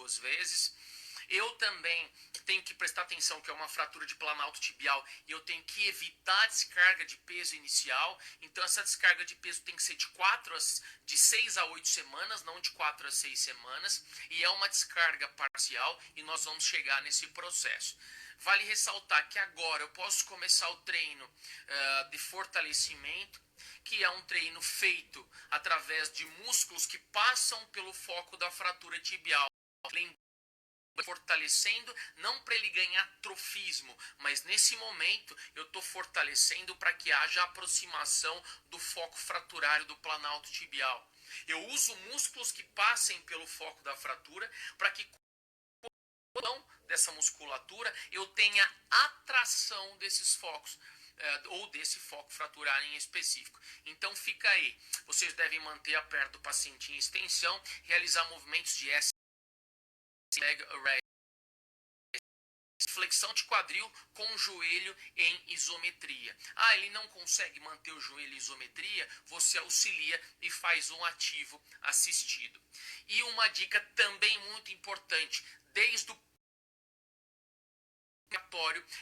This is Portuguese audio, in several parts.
2 vezes. Eu também tenho que prestar atenção que é uma fratura de planalto tibial e eu tenho que evitar a descarga de peso inicial. Então essa descarga de peso tem que ser de 6 a 8 semanas, não de 4 a 6 semanas. E é uma descarga parcial e nós vamos chegar nesse processo. Vale ressaltar que agora eu posso começar o treino de fortalecimento, que é um treino feito através de músculos que passam pelo foco da fratura tibial. Fortalecendo, não para ele ganhar trofismo, mas nesse momento eu estou fortalecendo para que haja aproximação do foco fraturário do planalto tibial. Eu uso músculos que passem pelo foco da fratura para que dessa musculatura eu tenha atração desses focos ou desse foco fraturário em específico. Então fica aí, vocês devem manter a perna do paciente em extensão, realizar movimentos de leg raise, flexão de quadril com o joelho em isometria. Ele não consegue manter o joelho em isometria, você auxilia e faz um ativo assistido. E uma dica também muito importante, desde o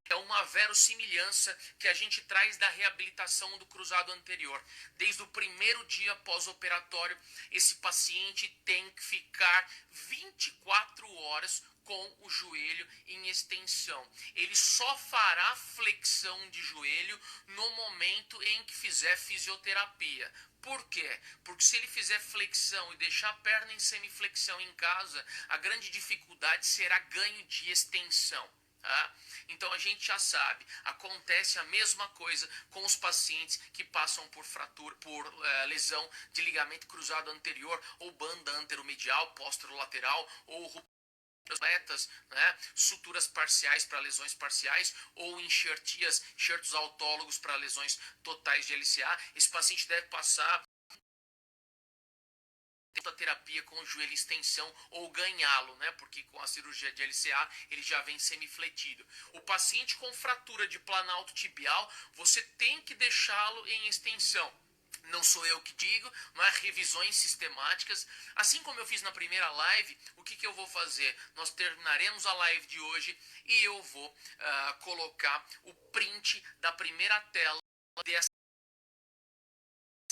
é uma verossimilhança que a gente traz da reabilitação do cruzado anterior. Desde o primeiro dia pós-operatório, esse paciente tem que ficar 24 horas com o joelho em extensão. Ele só fará flexão de joelho no momento em que fizer fisioterapia. Por quê? Porque se ele fizer flexão e deixar a perna em semiflexão em casa, a grande dificuldade será ganho de extensão. Então a gente já sabe, acontece a mesma coisa com os pacientes que passam por fratura, por lesão de ligamento cruzado anterior ou banda anteromedial, posterolateral ou rupturas, suturas parciais para lesões parciais ou enxertos autólogos para lesões totais de LCA. Esse paciente deve passar a terapia com o joelho em extensão ou ganhá-lo, porque com a cirurgia de LCA ele já vem semifletido. O paciente com fratura de planalto tibial, você tem que deixá-lo em extensão. Não sou eu que digo, revisões sistemáticas. Assim como eu fiz na primeira live, o que eu vou fazer? Nós terminaremos a live de hoje e eu vou colocar o print da primeira tela dessa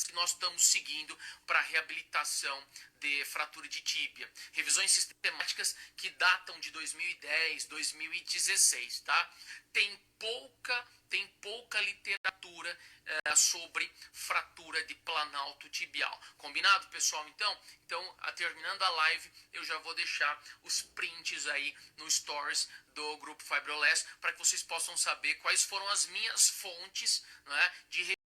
que nós estamos seguindo para reabilitação de fratura de tíbia. Revisões sistemáticas que datam de 2010, 2016, tá? Tem pouca literatura sobre fratura de planalto tibial. Combinado, pessoal? Então, terminando a live, eu já vou deixar os prints aí no stories do Grupo Fibroless para que vocês possam saber quais foram as minhas fontes, de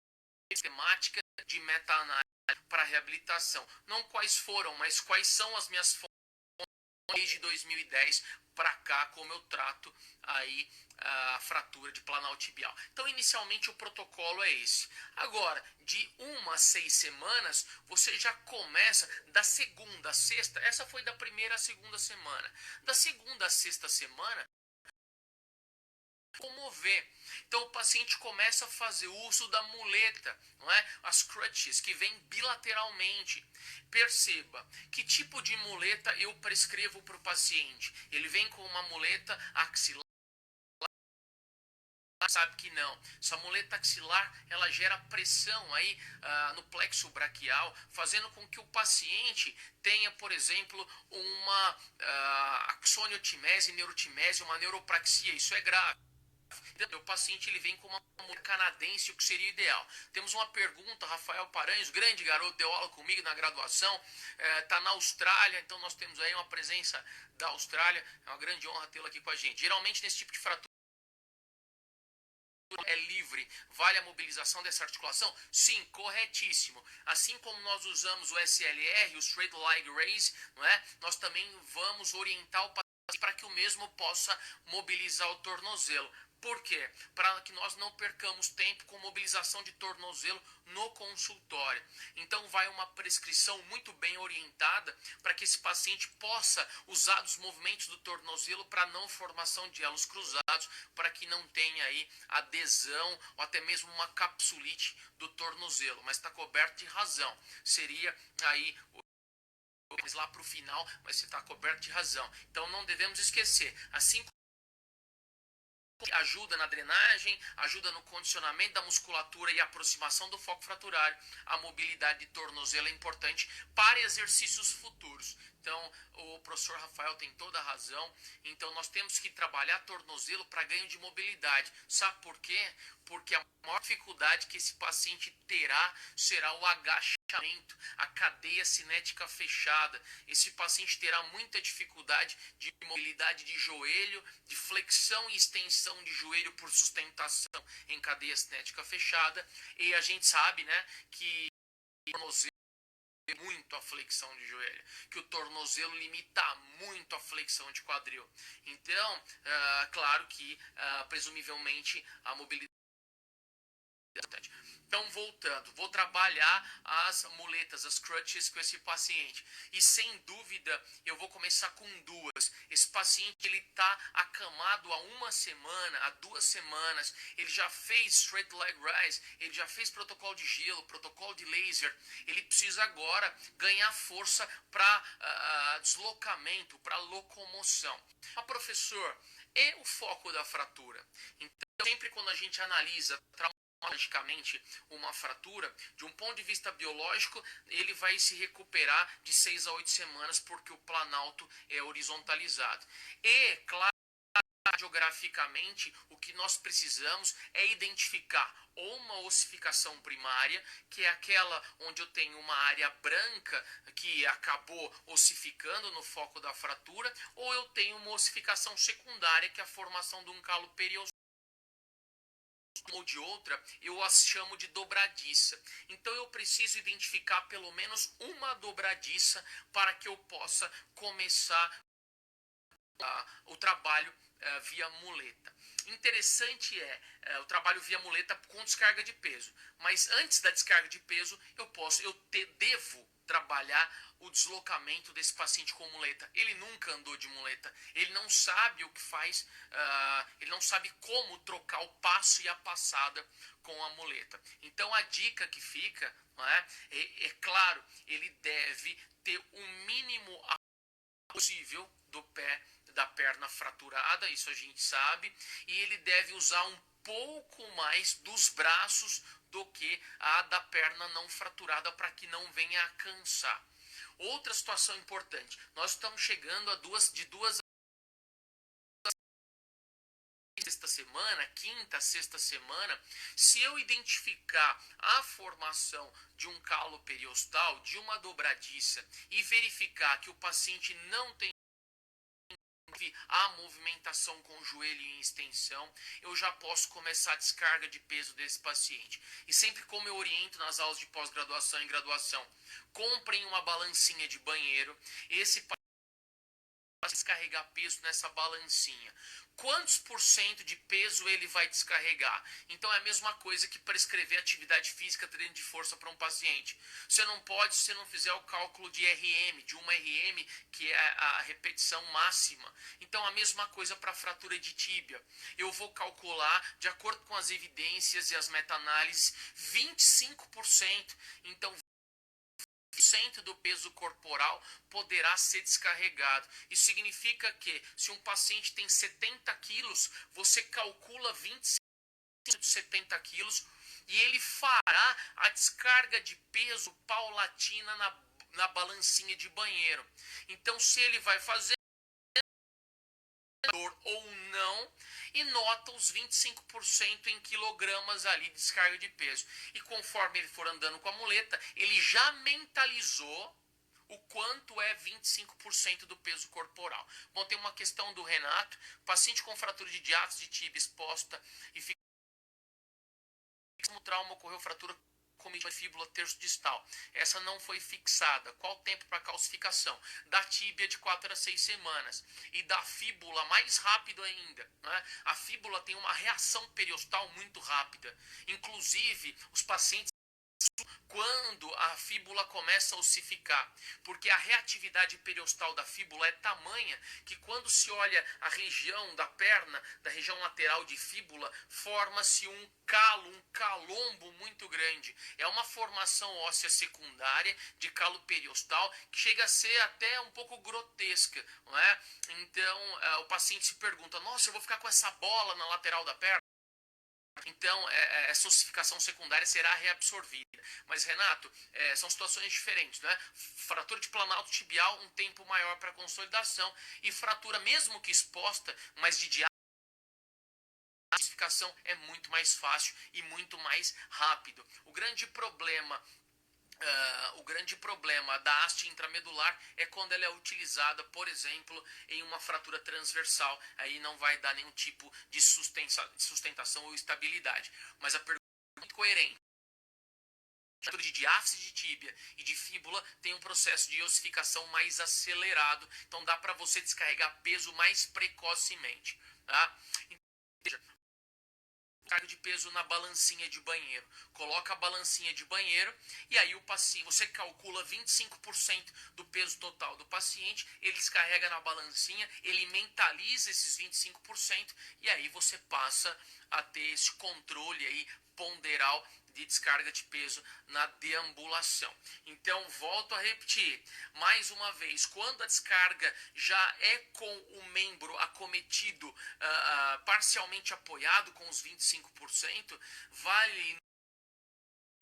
sistemática de meta-análise para reabilitação. Não quais foram, mas quais são as minhas fontes desde 2010 para cá, como eu trato aí a fratura de planalto tibial. Então, inicialmente, o protocolo é esse. Agora, de 1 a 6 semanas, você já começa da segunda a sexta. Essa foi da primeira à segunda semana. Da segunda à sexta semana, comover. Então o paciente começa a fazer uso da muleta, as crutches que vêm bilateralmente. Perceba que tipo de muleta eu prescrevo para o paciente. Ele vem com uma muleta axilar, sabe que não. Essa muleta axilar, ela gera pressão aí no plexo braquial, fazendo com que o paciente tenha, por exemplo, uma axoniotimese, neurotimese, uma neuropraxia. Isso é grave. O paciente ele vem com uma muleta canadense, o que seria ideal. Temos uma pergunta, Rafael Paranhos, grande garoto, deu aula comigo na graduação, está na Austrália, então nós temos aí uma presença da Austrália, é uma grande honra tê-lo aqui com a gente. Geralmente nesse tipo de fratura é livre, vale a mobilização dessa articulação? Sim, corretíssimo. Assim como nós usamos o SLR, o Straight Leg Raise, nós também vamos orientar o paciente para que o mesmo possa mobilizar o tornozelo. Por quê? Para que nós não percamos tempo com mobilização de tornozelo no consultório. Então vai uma prescrição muito bem orientada para que esse paciente possa usar os movimentos do tornozelo para não formação de elos cruzados, para que não tenha aí adesão ou até mesmo uma capsulite do tornozelo, mas está coberto de razão. Seria aí mas lá para o final, mas você está coberto de razão. Então não devemos esquecer, assim ajuda na drenagem, ajuda no condicionamento da musculatura e aproximação do foco fraturário. A mobilidade de tornozelo é importante para exercícios futuros. Então, o professor Rafael tem toda a razão. Então, nós temos que trabalhar tornozelo para ganho de mobilidade. Sabe por quê? Porque a maior dificuldade que esse paciente terá será o agachamento, a cadeia cinética fechada. Esse paciente terá muita dificuldade de mobilidade de joelho, de flexão e extensão de joelho por sustentação em cadeia cinética fechada. E a gente sabe, né, que o tornozelo muito a flexão de joelho, que o tornozelo limita muito a flexão de quadril. Então, claro que presumivelmente a mobilidade. Então, voltando, vou trabalhar as muletas, as crutches com esse paciente. E sem dúvida, eu vou começar com duas. Esse paciente, ele está acamado há uma semana, há 2 semanas. Ele já fez straight leg rise, ele já fez protocolo de gelo, protocolo de laser. Ele precisa agora ganhar força para deslocamento, para locomoção. Mas, professor, é o foco da fratura. Então, sempre quando a gente analisa logicamente uma fratura, de um ponto de vista biológico, ele vai se recuperar de 6 a 8 semanas, porque o planalto é horizontalizado. E, claro, radiograficamente, o que nós precisamos é identificar ou uma ossificação primária, que é aquela onde eu tenho uma área branca que acabou ossificando no foco da fratura, ou eu tenho uma ossificação secundária, que é a formação de um calo periostal ou de outra, eu as chamo de dobradiça. Então eu preciso identificar pelo menos uma dobradiça para que eu possa começar o trabalho via muleta. Interessante o trabalho via muleta com descarga de peso. Mas antes da descarga de peso, devo trabalhar o deslocamento desse paciente com muleta. Ele nunca andou de muleta, ele não sabe o que faz, ele não sabe como trocar o passo e a passada com a muleta. Então a dica que fica, não é claro, ele deve ter o mínimo possível do pé, da perna fraturada, isso a gente sabe, e ele deve usar um pouco mais dos braços do que a da perna não fraturada, para que não venha a cansar. Outra situação importante, nós estamos chegando a duas sexta semana, quinta, sexta semana. Se eu identificar a formação de um calo periostal, de uma dobradiça, e verificar que o paciente não tem a movimentação com o joelho em extensão, eu já posso começar a descarga de peso desse paciente. E sempre como eu oriento nas aulas de pós-graduação e graduação, comprem uma balancinha de banheiro, esse paciente vai descarregar peso nessa balancinha. Quantos por cento de peso ele vai descarregar? Então é a mesma coisa que prescrever atividade física, treino de força para um paciente. Você não pode, se você não fizer o cálculo de RM, de uma RM, que é a repetição máxima. Então a mesma coisa para fratura de tíbia. Eu vou calcular, de acordo com as evidências e as meta-análises, 25%. Então do peso corporal poderá ser descarregado. Isso significa que se um paciente tem 70 quilos, você calcula 25 de 70 quilos e ele fará a descarga de peso paulatina na balancinha de banheiro. Então, se ele vai fazer ou não, e nota os 25% em quilogramas ali de descarga de peso. E conforme ele for andando com a muleta, ele já mentalizou o quanto é 25% do peso corporal. Bom, tem uma questão do Renato, paciente com fratura de diástase de tíbia exposta e fica trauma, ocorreu fratura cometida de fíbula terço distal. Essa não foi fixada. Qual o tempo para calcificação? Da tíbia de 4 a 6 semanas. E da fíbula mais rápido ainda. Né? A fíbula tem uma reação periostal muito rápida. Inclusive, os pacientes quando a fíbula começa a ossificar, porque a reatividade periostal da fíbula é tamanha que quando se olha a região da perna, da região lateral de fíbula, forma-se um calo, um calombo muito grande. É uma formação óssea secundária de calo periostal que chega a ser até um pouco grotesca, não é? Então, o paciente se pergunta, nossa, eu vou ficar com essa bola na lateral da perna? Então, essa ossificação secundária será reabsorvida. Mas, Renato, são situações diferentes, né? Fratura de planalto tibial, um tempo maior para consolidação, e fratura, mesmo que exposta, mas de diástase, a ossificação é muito mais fácil e muito mais rápido. O grande problema da haste intramedular é quando ela é utilizada, por exemplo, em uma fratura transversal. Aí não vai dar nenhum tipo de sustentação ou estabilidade. Mas a pergunta é muito coerente. A fratura de diáfise de tíbia e de fíbula tem um processo de ossificação mais acelerado. Então dá para você descarregar peso mais precocemente. Tá? Carga de peso na balancinha de banheiro. Coloca a balancinha de banheiro e aí o paciente, você calcula 25% do peso total do paciente, ele descarrega na balancinha, ele mentaliza esses 25% e aí você passa a ter esse controle aí ponderal de descarga de peso na deambulação. Então, volto a repetir, mais uma vez, quando a descarga já é com o membro acometido, parcialmente apoiado com os 25%, vale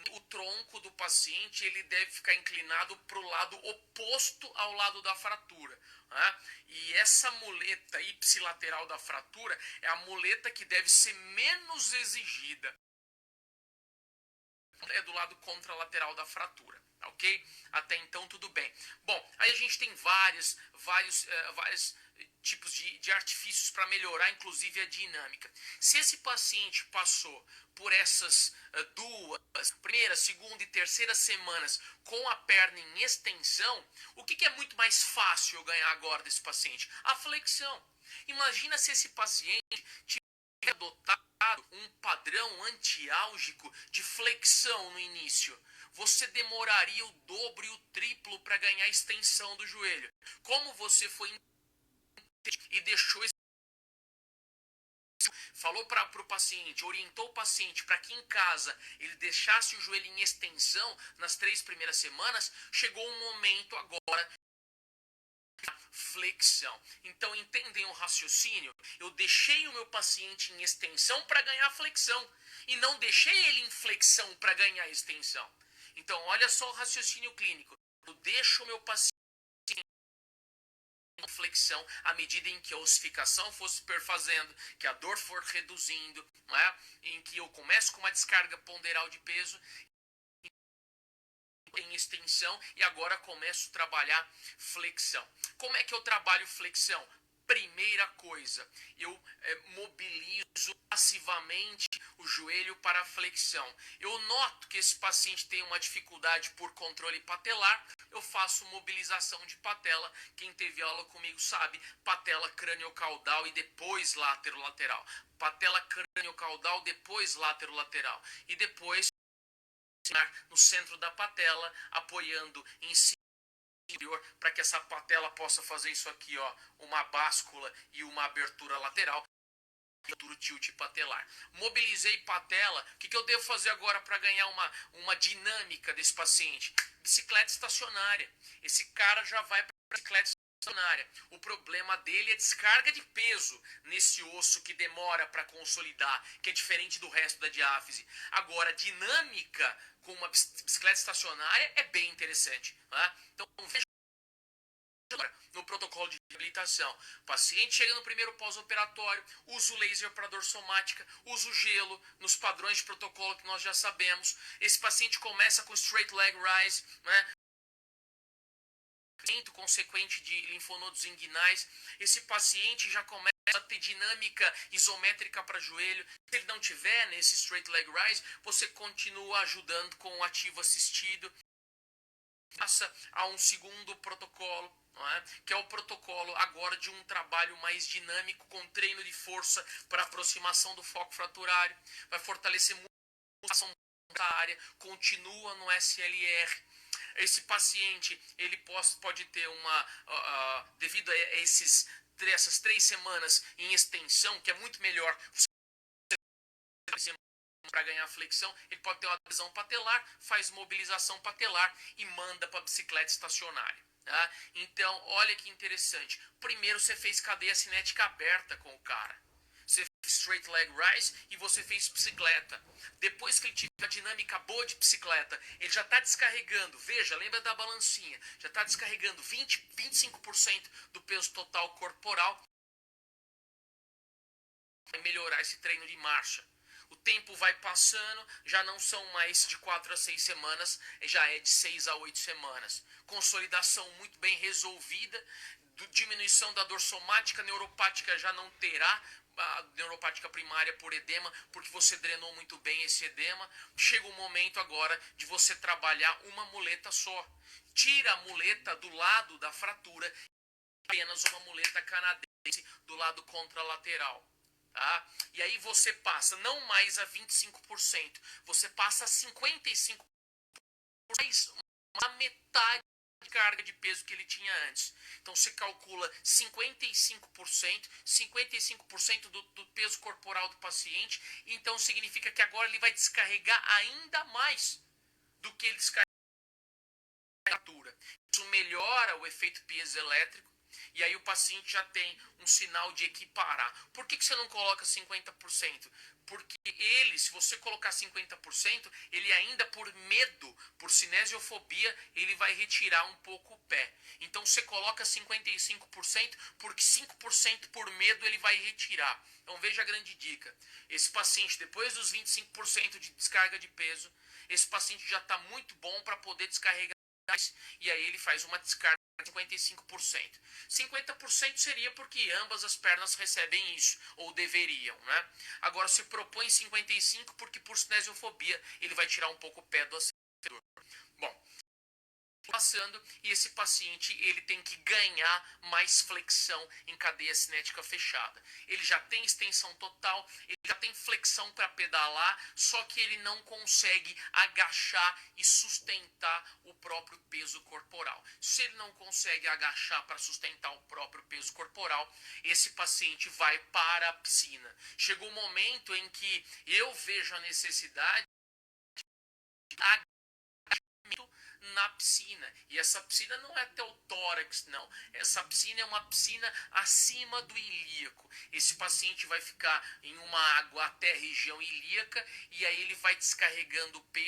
o tronco do paciente, ele deve ficar inclinado para o lado oposto ao lado da fratura. Né? E essa muleta ipsilateral da fratura é a muleta que deve ser menos exigida. É do lado contralateral da fratura, ok? Até então tudo bem. Bom, aí a gente tem vários tipos de artifícios para melhorar, inclusive a dinâmica. Se esse paciente passou por essas primeira, segunda e terceira semanas com a perna em extensão, o que é muito mais fácil eu ganhar agora desse paciente? A flexão. Imagina se esse paciente adotado um padrão antiálgico de flexão no início. Você demoraria o dobro e o triplo para ganhar a extensão do joelho. Como você foi e deixou esse falou para o paciente, orientou o paciente para que em casa ele deixasse o joelho em extensão nas 3 primeiras semanas, chegou um momento agora flexão. Então entendem o raciocínio? Eu deixei o meu paciente em extensão para ganhar flexão e não deixei ele em flexão para ganhar extensão. Então olha só o raciocínio clínico. Eu deixo o meu paciente em flexão à medida em que a ossificação for se perfazendo, que a dor for reduzindo, né? Em que eu começo com uma descarga ponderal de peso em extensão e agora começo a trabalhar flexão. Como é que eu trabalho flexão? Primeira coisa, eu mobilizo passivamente o joelho para a flexão. Eu noto que esse paciente tem uma dificuldade por controle patelar, eu faço mobilização de patela. Quem teve aula comigo sabe, patela crânio-caudal e depois látero-lateral. Patela crânio-caudal, depois látero-lateral. E depois no centro da patela, apoiando em cima para que essa patela possa fazer isso aqui, ó, uma báscula e uma abertura lateral, abertura tilt patelar. Mobilizei patela, o que eu devo fazer agora para ganhar uma dinâmica desse paciente? Bicicleta estacionária. Esse cara já vai para bicicleta estacionária. O problema dele é descarga de peso nesse osso que demora para consolidar, que é diferente do resto da diáfise. Agora, dinâmica com uma bicicleta estacionária é bem interessante. Né? Então, veja no protocolo de reabilitação. O paciente chega no primeiro pós-operatório, usa o laser para dor somática, usa o gelo nos padrões de protocolo que nós já sabemos. Esse paciente começa com straight leg rise, né? Consequente de linfonodos inguinais. Esse paciente já começa a ter dinâmica isométrica para joelho. Se ele não tiver nesse straight leg rise, você continua ajudando com o ativo assistido. Passa a um segundo protocolo, não é? Que é o protocolo agora de um trabalho mais dinâmico com treino de força para aproximação do foco fraturário. Vai fortalecer muito a área, continua no SLR. Esse paciente, ele pode ter devido a essas 3 semanas em extensão, que é muito melhor para ganhar flexão, ele pode ter uma adesão patelar, faz mobilização patelar e manda para a bicicleta estacionária. Tá? Então, olha que interessante. Primeiro você fez cadeia cinética aberta com o cara. Você fez straight leg rise e você fez bicicleta. Depois que ele tiver a dinâmica boa de bicicleta, ele já está descarregando, veja, lembra da balancinha, já está descarregando 25% do peso total corporal. Vai melhorar esse treino de marcha. O tempo vai passando, já não são mais de 4 a 6 semanas, já é de 6 a 8 semanas. Consolidação muito bem resolvida, diminuição da dor somática, neuropática já não terá, a neuropática primária por edema, porque você drenou muito bem esse edema. Chega o momento agora de você trabalhar uma muleta só. Tira a muleta do lado da fratura, apenas uma muleta canadense do lado contralateral. Tá? E aí você passa não mais a 25%, você passa a 55%, mais uma metade de carga de peso que ele tinha antes. Então você calcula 55% do peso corporal do paciente, então significa que agora ele vai descarregar ainda mais do que ele descarrega. Isso melhora o efeito piezoelétrico. E aí o paciente já tem um sinal de equiparar. Por que você não coloca 50%? Porque ele, se você colocar 50%, ele ainda por medo, por cinesiofobia, ele vai retirar um pouco o pé. Então você coloca 55%, porque 5% por medo ele vai retirar. Então veja a grande dica. Esse paciente, depois dos 25% de descarga de peso, esse paciente já está muito bom para poder descarregar. E aí ele faz uma descarga de 55%. 50% seria porque ambas as pernas recebem isso, ou deveriam, né? Agora se propõe 55% porque por cinesiofobia ele vai tirar um pouco o pé do acelerador. Bom, passando, e esse paciente ele tem que ganhar mais flexão em cadeia cinética fechada. Ele já tem extensão total, ele já tem flexão para pedalar, só que ele não consegue agachar e sustentar o próprio peso corporal. Se ele não consegue agachar para sustentar o próprio peso corporal, esse paciente vai para a piscina. Chegou um momento em que eu vejo a necessidade de na piscina, e essa piscina não é até o tórax, não, essa piscina é uma piscina acima do ilíaco. Esse paciente vai ficar em uma água até a região ilíaca, e aí ele vai descarregando o peso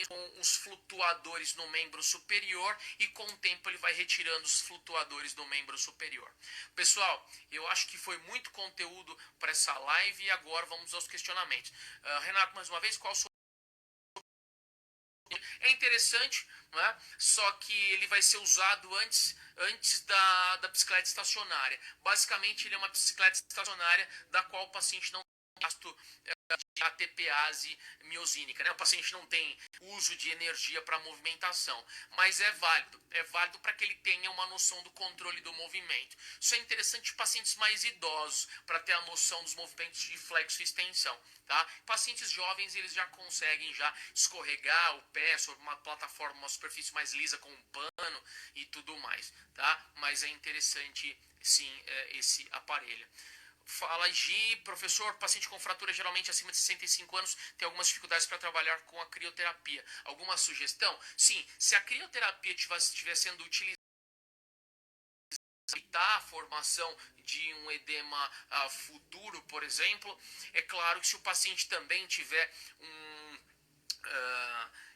com os flutuadores no membro superior, e com o tempo ele vai retirando os flutuadores do membro superior. Pessoal, eu acho que foi muito conteúdo para essa live, e agora vamos aos questionamentos. Renato, mais uma vez, qual a sua... É interessante, né? Só que ele vai ser usado antes da bicicleta estacionária. Basicamente, ele é uma bicicleta estacionária da qual o paciente não tem gasto de ATPase miosínica, né? O paciente não tem uso de energia para movimentação, mas é válido para que ele tenha uma noção do controle do movimento. Isso é interessante em pacientes mais idosos, para ter a noção dos movimentos de flexo e extensão, tá? Pacientes jovens, eles já conseguem já escorregar o pé sobre uma plataforma, uma superfície mais lisa com um pano e tudo mais, tá? Mas é interessante, sim, esse aparelho. Fala Gi, professor, paciente com fratura geralmente acima de 65 anos tem algumas dificuldades para trabalhar com a crioterapia. Alguma sugestão? Sim, se a crioterapia estiver sendo utilizada para evitar a formação de um edema futuro, por exemplo, é claro que se o paciente também tiver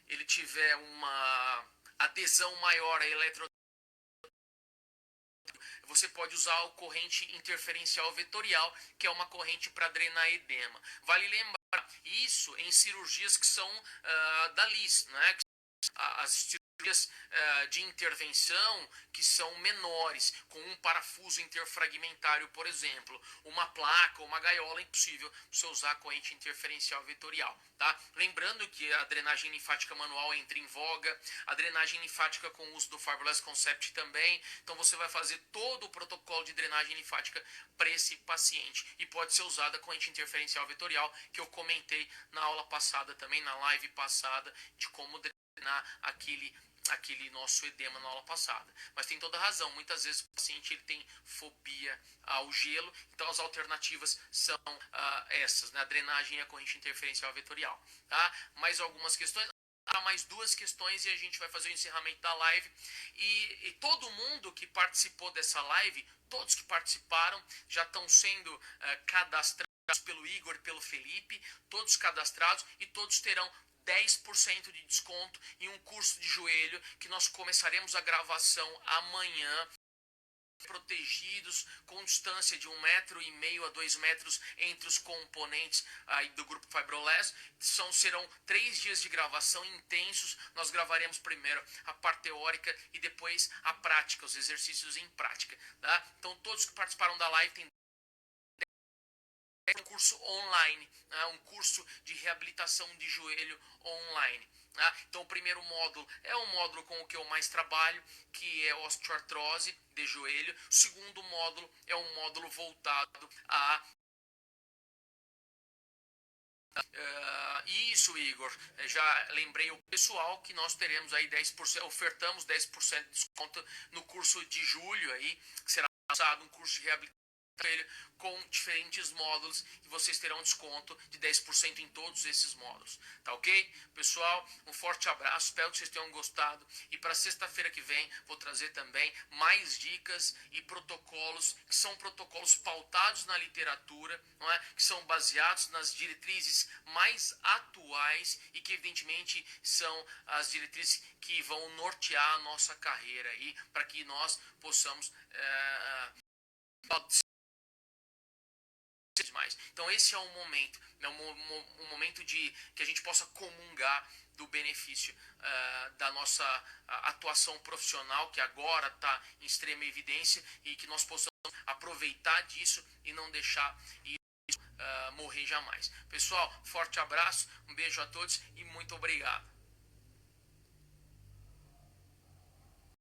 ele tiver uma adesão maior à eletroterapia, você pode usar a corrente interferencial vetorial, que é uma corrente para drenar edema. Vale lembrar isso em cirurgias que são da LIS, né? As cirurgias de intervenção que são menores, com um parafuso interfragmentário, por exemplo, uma placa ou uma gaiola, é impossível você usar corrente interferencial vetorial, tá? Lembrando que a drenagem linfática manual entra em voga, a drenagem linfática com o uso do Fiberless Concept também, então você vai fazer todo o protocolo de drenagem linfática para esse paciente e pode ser usada a corrente interferencial vetorial, que eu comentei na aula passada também, na live passada, de como drenar aquele nosso edema na aula passada. Mas tem toda razão, muitas vezes o paciente ele tem fobia ao gelo, então as alternativas são essas, né? A drenagem e a corrente interferencial vetorial. Tá? Mais algumas questões? Há mais duas questões e a gente vai fazer o encerramento da live. E todo mundo que participou dessa live, todos que participaram, já estão sendo cadastrados pelo Igor e pelo Felipe, todos cadastrados e todos terão 10% de desconto em um curso de joelho que nós começaremos a gravação amanhã, protegidos com distância de 1,5 m a 2 metros entre os componentes aí do grupo Fiberless. Serão 3 dias de gravação intensos. Nós gravaremos primeiro a parte teórica e depois a prática, os exercícios em prática, tá? Então todos que participaram da live têm um curso online, né? Um curso de reabilitação de joelho online. Então o primeiro módulo é o módulo com o que eu mais trabalho, que é osteoartrose de joelho. O segundo módulo é um módulo voltado a isso, Igor, já lembrei o pessoal que nós teremos aí 10%, ofertamos 10% de desconto no curso de julho aí, que será lançado um curso de reabilitação com diferentes módulos e vocês terão desconto de 10% em todos esses módulos, tá ok? Pessoal, um forte abraço, espero que vocês tenham gostado e para sexta-feira que vem vou trazer também mais dicas e protocolos que são protocolos pautados na literatura, não é? Que são baseados nas diretrizes mais atuais e que evidentemente são as diretrizes que vão nortear a nossa carreira aí para que nós possamos mais. Então esse é um momento, né, um momento de que a gente possa comungar do benefício da nossa atuação profissional, que agora está em extrema evidência, e que nós possamos aproveitar disso e não deixar isso morrer jamais. Pessoal, forte abraço, um beijo a todos e muito obrigado.